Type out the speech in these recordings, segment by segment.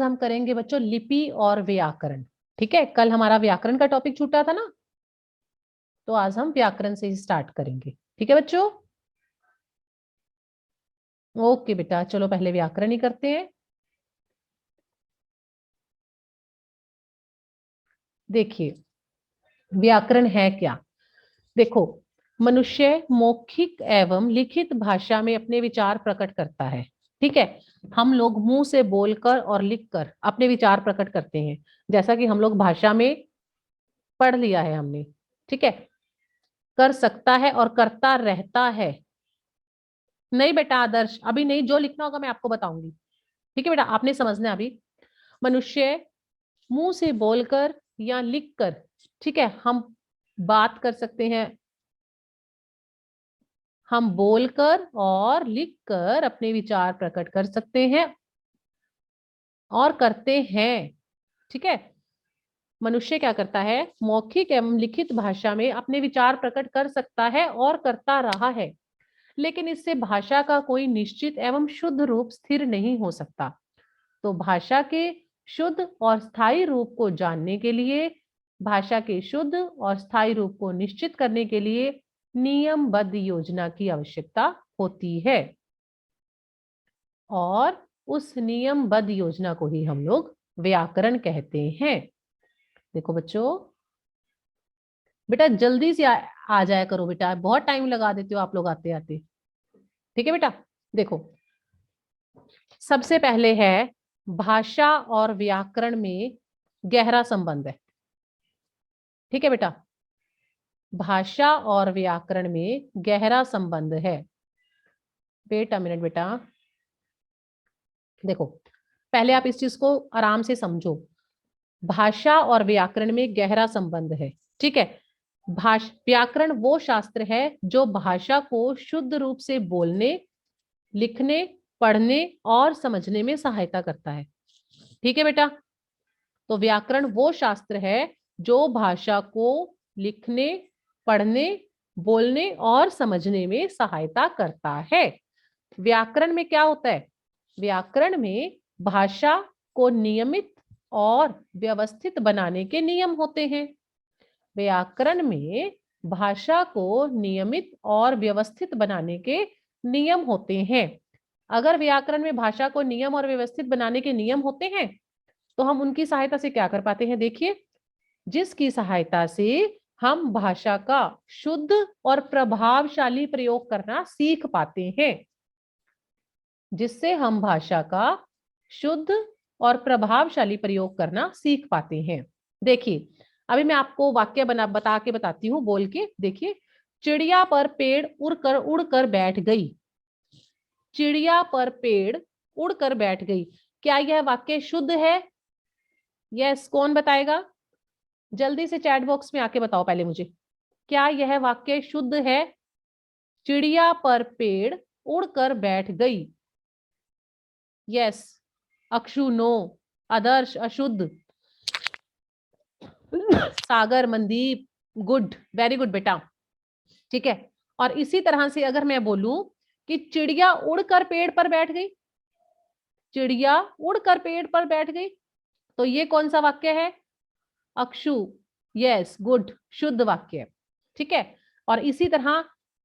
हम करेंगे बच्चों लिपि और व्याकरण। ठीक है, कल हमारा व्याकरण का टॉपिक छूटा था ना, तो आज हम व्याकरण से ही स्टार्ट करेंगे। ठीक है बच्चों, ओके बेटा, चलो पहले व्याकरण ही करते हैं। देखिए व्याकरण है क्या। देखो, मनुष्य मौखिक एवं लिखित भाषा में अपने विचार प्रकट करता है। ठीक है, हम लोग मुंह से बोलकर और लिखकर अपने विचार प्रकट करते हैं, जैसा कि हम लोग भाषा में पढ़ लिया है हमने। ठीक है, कर सकता है और करता रहता है। नहीं बेटा आदर्श, अभी नहीं, जो लिखना होगा मैं आपको बताऊंगी। ठीक है बेटा, आपने समझना है अभी। मनुष्य मुंह से बोलकर या लिखकर, ठीक है, हम बात कर सकते हैं, हम बोलकर और लिखकर अपने विचार प्रकट कर सकते हैं और करते हैं। ठीक है, मनुष्य क्या करता है, मौखिक एवं लिखित भाषा में अपने विचार प्रकट कर सकता है और करता रहा है, लेकिन इससे भाषा का कोई निश्चित एवं शुद्ध रूप स्थिर नहीं हो सकता। तो भाषा के शुद्ध और स्थायी रूप को जानने के लिए, भाषा के शुद्ध और स्थायी रूप को निश्चित करने के लिए नियमबद्ध योजना की आवश्यकता होती है, और उस नियमबद्ध योजना को ही हम लोग व्याकरण कहते हैं। देखो बच्चों, बेटा जल्दी से आ जाया करो बेटा, बहुत टाइम लगा देते हो आप लोग आते आते। ठीक है बेटा, देखो सबसे पहले है भाषा और व्याकरण में गहरा संबंध है। ठीक है बेटा, भाषा और व्याकरण में गहरा संबंध है। वेट अ मिनट बेटा, देखो पहले आप इस चीज को आराम से समझो। भाषा और व्याकरण में गहरा संबंध है। ठीक है, व्याकरण वो शास्त्र है जो भाषा को शुद्ध रूप से बोलने, लिखने, पढ़ने और समझने में सहायता करता है। ठीक है बेटा, तो व्याकरण वो शास्त्र है जो भाषा को लिखने, पढ़ने, बोलने और समझने में सहायता करता है। व्याकरण में क्या होता है, व्याकरण में भाषा को नियमित और व्यवस्थित बनाने के नियम होते हैं। व्याकरण में भाषा को नियमित और व्यवस्थित बनाने के नियम होते हैं। अगर व्याकरण में भाषा को नियम और व्यवस्थित बनाने के नियम होते हैं, तो हम उनकी सहायता से क्या कर पाते हैं, देखिए, जिसकी सहायता से हम भाषा का शुद्ध और प्रभावशाली प्रयोग करना सीख पाते हैं, जिससे हम भाषा का शुद्ध और प्रभावशाली प्रयोग करना सीख पाते हैं। देखिए, अभी मैं आपको वाक्य बता के बताती हूँ, बोल के देखिए। चिड़िया पर पेड़ उड़कर बैठ गई। चिड़िया पर पेड़ उड़कर बैठ गई, क्या यह वाक्य शुद्ध है? यस, कौन बताएगा? जल्दी से चैट बॉक्स में आके बताओ पहले मुझे, क्या यह वाक्य शुद्ध है? चिड़िया पर पेड़ उड़कर बैठ गई। यस, अक्षु नो, आदर्श अशुद्ध, सागर मनदीप गुड, वेरी गुड बेटा। ठीक है, और इसी तरह से अगर मैं बोलूं कि चिड़िया उड़कर पेड़ पर बैठ गई, चिड़िया उड़कर पेड़ पर बैठ गई, तो ये कौन सा वाक्य है? अक्षु, यस गुड, शुद्ध वाक्य। ठीक है, और इसी तरह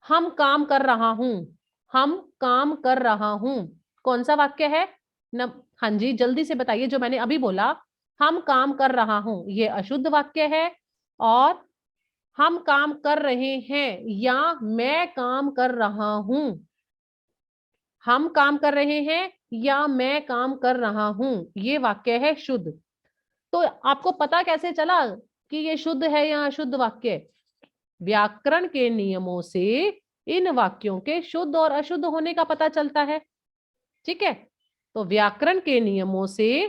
हम काम कर रहा हूं, हम काम कर रहा हूं, कौन सा वाक्य है? न, हाँ जी जल्दी से बताइए, जो मैंने अभी बोला, हम काम कर रहा हूं, ये अशुद्ध वाक्य है। और हम काम कर रहे हैं या मैं काम कर रहा हूं, हम काम कर रहे हैं या मैं काम कर रहा हूं, ये वाक्य है शुद्ध। तो आपको पता कैसे चला कि ये शुद्ध है या अशुद्ध वाक्य? व्याकरण के नियमों से इन वाक्यों के शुद्ध और अशुद्ध होने का पता चलता है। ठीक है, तो व्याकरण के नियमों से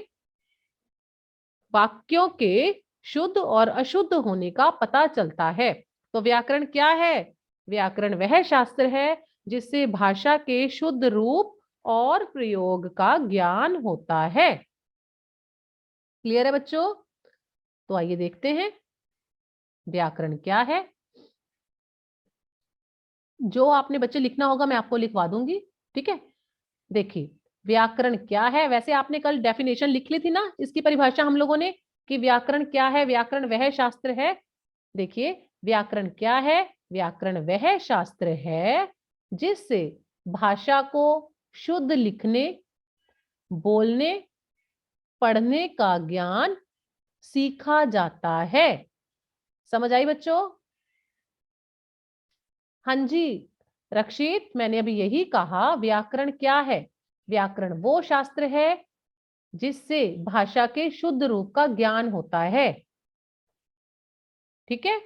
वाक्यों के शुद्ध और अशुद्ध होने का पता चलता है। तो व्याकरण क्या है? व्याकरण वह शास्त्र है जिससे भाषा के शुद्ध रूप और प्रयोग का ज्ञान होता है। क्लियर है बच्चों? तो आइए देखते हैं व्याकरण क्या है। जो आपने बच्चे लिखना होगा मैं आपको लिखवा दूंगी। ठीक है, देखिए व्याकरण क्या है? वैसे आपने कल डेफिनेशन लिख ली थी ना इसकी परिभाषा हम लोगों ने, कि व्याकरण क्या है? व्याकरण वह शास्त्र है, देखिए व्याकरण क्या है? व्याकरण वह शास्त्र है जिससे भाषा को शुद्ध लिखने, बोलने, पढ़ने का ज्ञान सीखा जाता है। समझ आई बच्चों? हाँ जी रक्षित, मैंने अभी यही कहा, व्याकरण क्या है? व्याकरण वो शास्त्र है जिससे भाषा के शुद्ध रूप का ज्ञान होता है। ठीक है,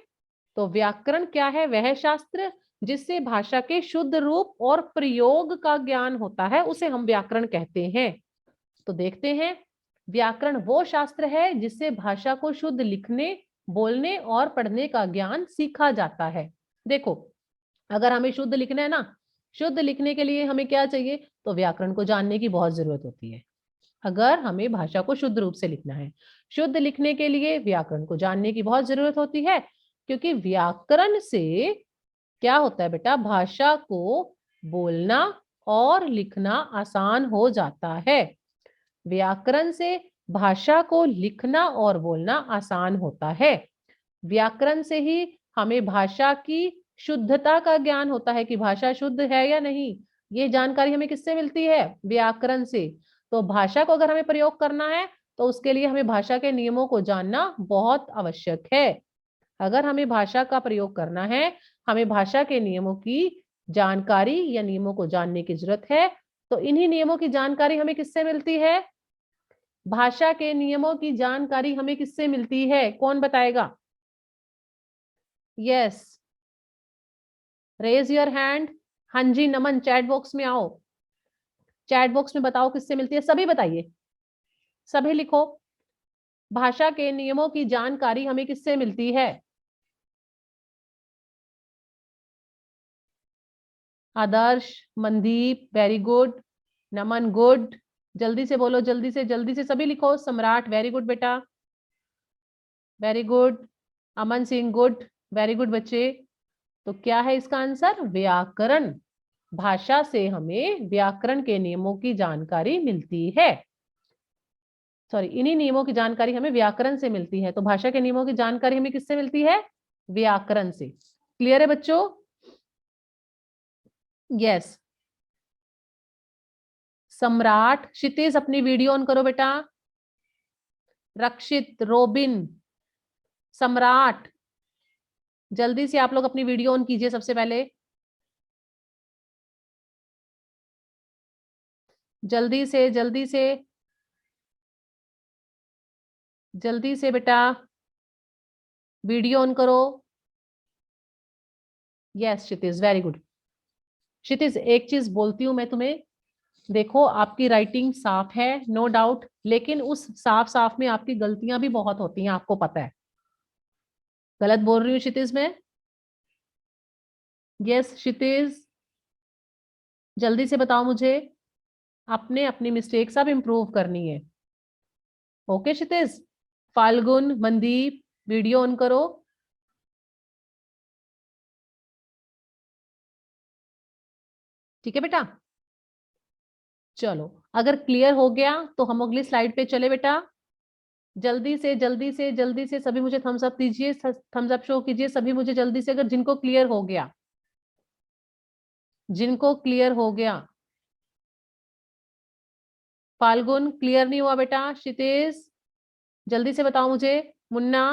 तो व्याकरण क्या है? वह शास्त्र जिससे भाषा के शुद्ध रूप और प्रयोग का ज्ञान होता है, उसे हम व्याकरण कहते हैं। तो देखते हैं, व्याकरण वो शास्त्र है जिससे भाषा को शुद्ध लिखने, बोलने और पढ़ने का ज्ञान सीखा जाता है। देखो, अगर हमें शुद्ध लिखना है ना, शुद्ध लिखने के लिए हमें क्या चाहिए? तो व्याकरण को जानने की बहुत जरूरत होती है। अगर हमें भाषा को शुद्ध रूप से लिखना है, शुद्ध लिखने के लिए व्याकरण को जानने की बहुत जरूरत होती है, क्योंकि व्याकरण से क्या होता है बेटा? भाषा को बोलना और लिखना आसान हो जाता है। व्याकरण से भाषा को लिखना और बोलना आसान होता है। व्याकरण से ही हमें भाषा की शुद्धता का ज्ञान होता है कि भाषा शुद्ध है या नहीं। ये जानकारी हमें किससे मिलती है? व्याकरण से। तो भाषा को अगर हमें प्रयोग करना है तो उसके लिए हमें भाषा के नियमों को जानना बहुत आवश्यक है। अगर हमें भाषा का प्रयोग करना है, हमें भाषा के नियमों की जानकारी या नियमों को जानने की जरूरत है। तो इन्हीं नियमों की जानकारी हमें किससे मिलती है? भाषा के नियमों की जानकारी हमें किससे मिलती है? कौन बताएगा? Yes, raise your hand. हाँ जी नमन, चैट बॉक्स में आओ, चैट बॉक्स में बताओ किससे मिलती है, सभी बताइए, सभी लिखो, भाषा के नियमों की जानकारी हमें किससे मिलती है? आदर्श, मनदीप वेरी गुड, नमन गुड, जल्दी से बोलो, जल्दी से सभी लिखो। सम्राट वेरी गुड बेटा, very good. Aman Singh good, very good बच्चे। तो क्या है इसका आंसर? व्याकरण। भाषा से हमें व्याकरण के नियमों की जानकारी मिलती है। सॉरी, इन्हीं नियमों की जानकारी हमें व्याकरण से मिलती है। तो भाषा के नियमों की जानकारी हमें किससे मिलती है? व्याकरण से। क्लियर है बच्चों? यस। सम्राट, क्षितिज अपनी वीडियो ऑन करो बेटा। रक्षित, रोबिन, सम्राट, जल्दी से आप लोग अपनी वीडियो ऑन कीजिए सबसे पहले, जल्दी से जल्दी से जल्दी से बेटा वीडियो ऑन करो। यस क्षितिज वेरी गुड। क्षितिज एक चीज बोलती हूं मैं तुम्हें, देखो आपकी राइटिंग साफ है नो डाउट, लेकिन उस साफ साफ में आपकी गलतियां भी बहुत होती हैं, आपको पता है। गलत बोल रही हूँ क्षितिज मैं? यस क्षितिज, जल्दी से बताओ मुझे, अपने अपनी मिस्टेक्स अब इम्प्रूव करनी है। Okay Kshitij. Phalgun, Mandeep, video on करो। ठीक है बेटा, चलो अगर क्लियर हो गया तो हम अगली स्लाइड पे चले बेटा। जल्दी से सभी मुझे थम्स अप दीजिए, थम्स अप शो कीजिए सभी मुझे जल्दी से, अगर जिनको क्लियर हो गया, जिनको क्लियर हो गया। फाल्गुन क्लियर नहीं हुआ बेटा। क्षितेश जल्दी से बताओ मुझे। मुन्ना,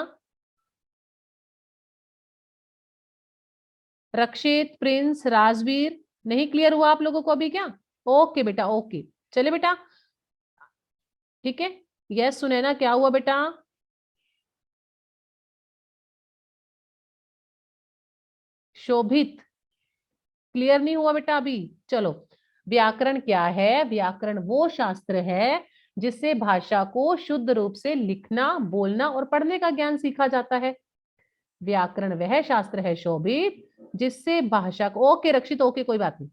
रक्षित, प्रिंस, राजवीर, नहीं क्लियर हुआ आप लोगों को अभी क्या? ओके बेटा ओके, चले बेटा, ठीक है। यस सुनैना, क्या हुआ बेटा? शोभित क्लियर नहीं हुआ बेटा अभी। चलो, व्याकरण क्या है? व्याकरण वो शास्त्र है जिससे भाषा को शुद्ध रूप से लिखना, बोलना और पढ़ने का ज्ञान सीखा जाता है। व्याकरण वह शास्त्र है शोभित जिससे भाषा को, ओके रक्षित ओके कोई बात नहीं,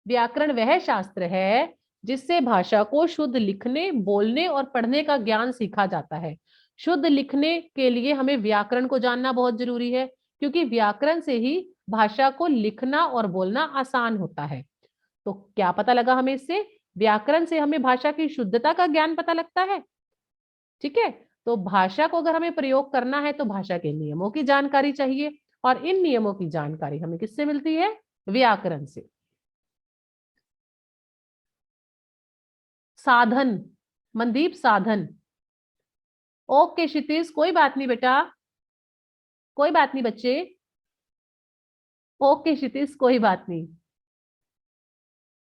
व्याकरण वह शास्त्र है जिससे भाषा को शुद्ध लिखने, बोलने और पढ़ने का ज्ञान सीखा जाता है। शुद्ध लिखने के लिए हमें व्याकरण को जानना बहुत जरूरी है, क्योंकि व्याकरण से ही भाषा को लिखना और बोलना आसान होता है। तो क्या पता लगा हमें इससे? व्याकरण से हमें भाषा की शुद्धता का ज्ञान पता लगता है। ठीक है, तो भाषा को अगर हमें प्रयोग करना है तो भाषा के नियमों की जानकारी चाहिए, और इन नियमों की जानकारी हमें किससे मिलती है? व्याकरण से। साधन, मनदीप साधन। ओके क्षितिज, कोई बात नहीं बेटा, कोई बात नहीं बच्चे। ओके क्षितिज, कोई बात नहीं।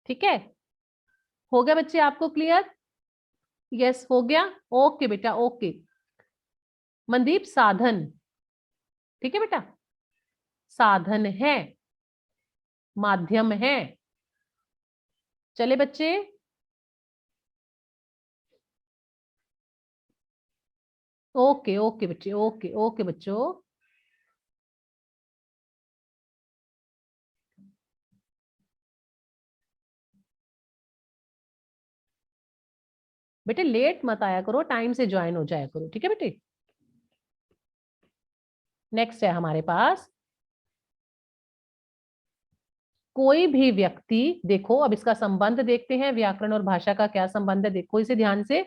ठीक है, हो गया बच्चे, आपको क्लियर? यस हो गया। ओके बेटा, ओके। मनदीप साधन, ठीक है बेटा, साधन है, माध्यम है। चले बच्चे, ओके ओके बच्चे, ओके ओके बच्चों। बेटे लेट मत आया करो, टाइम से ज्वाइन हो जाया करो, ठीक है बेटे। नेक्स्ट है हमारे पास, कोई भी व्यक्ति, देखो अब इसका संबंध देखते हैं, व्याकरण और भाषा का क्या संबंध है, देखो इसे ध्यान से।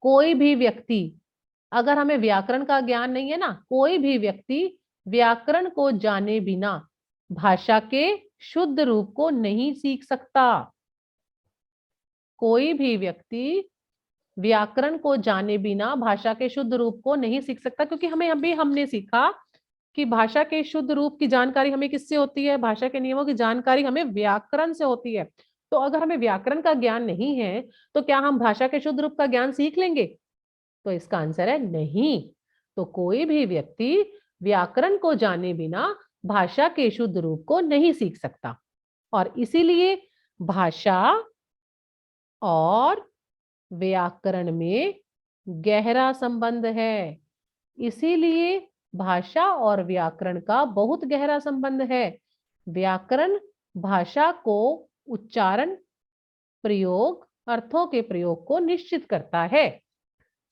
कोई भी व्यक्ति, अगर हमें व्याकरण का ज्ञान नहीं है ना, कोई भी व्यक्ति व्याकरण को जाने बिना भाषा के शुद्ध रूप को नहीं सीख सकता। कोई भी व्यक्ति व्याकरण को जाने बिना भाषा के शुद्ध रूप को नहीं सीख सकता, क्योंकि हमें अभी हमने सीखा कि भाषा के शुद्ध रूप की जानकारी हमें किससे होती है? भाषा के नियमों की जानकारी हमें व्याकरण से होती है। तो अगर हमें व्याकरण का ज्ञान नहीं है तो क्या हम भाषा के शुद्ध रूप का ज्ञान सीख लेंगे? तो इसका आंसर है नहीं। तो कोई भी व्यक्ति व्याकरण को जाने बिना भाषा के शुद्ध रूप को नहीं सीख सकता, और इसीलिए भाषा और व्याकरण में गहरा संबंध है। इसीलिए भाषा और व्याकरण का बहुत गहरा संबंध है। व्याकरण भाषा को उच्चारण, प्रयोग, अर्थों के प्रयोग को निश्चित करता है।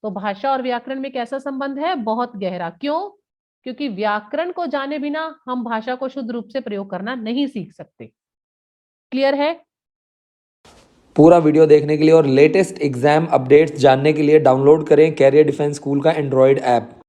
तो भाषा और व्याकरण में कैसा संबंध है? बहुत गहरा। क्यों? क्योंकि व्याकरण को जाने बिना हम भाषा को शुद्ध रूप से प्रयोग करना नहीं सीख सकते। क्लियर है? पूरा वीडियो देखने के लिए और लेटेस्ट एग्जाम अपडेट्स जानने के लिए डाउनलोड करें कैरियर डिफेंस स्कूल का एंड्रॉयड ऐप।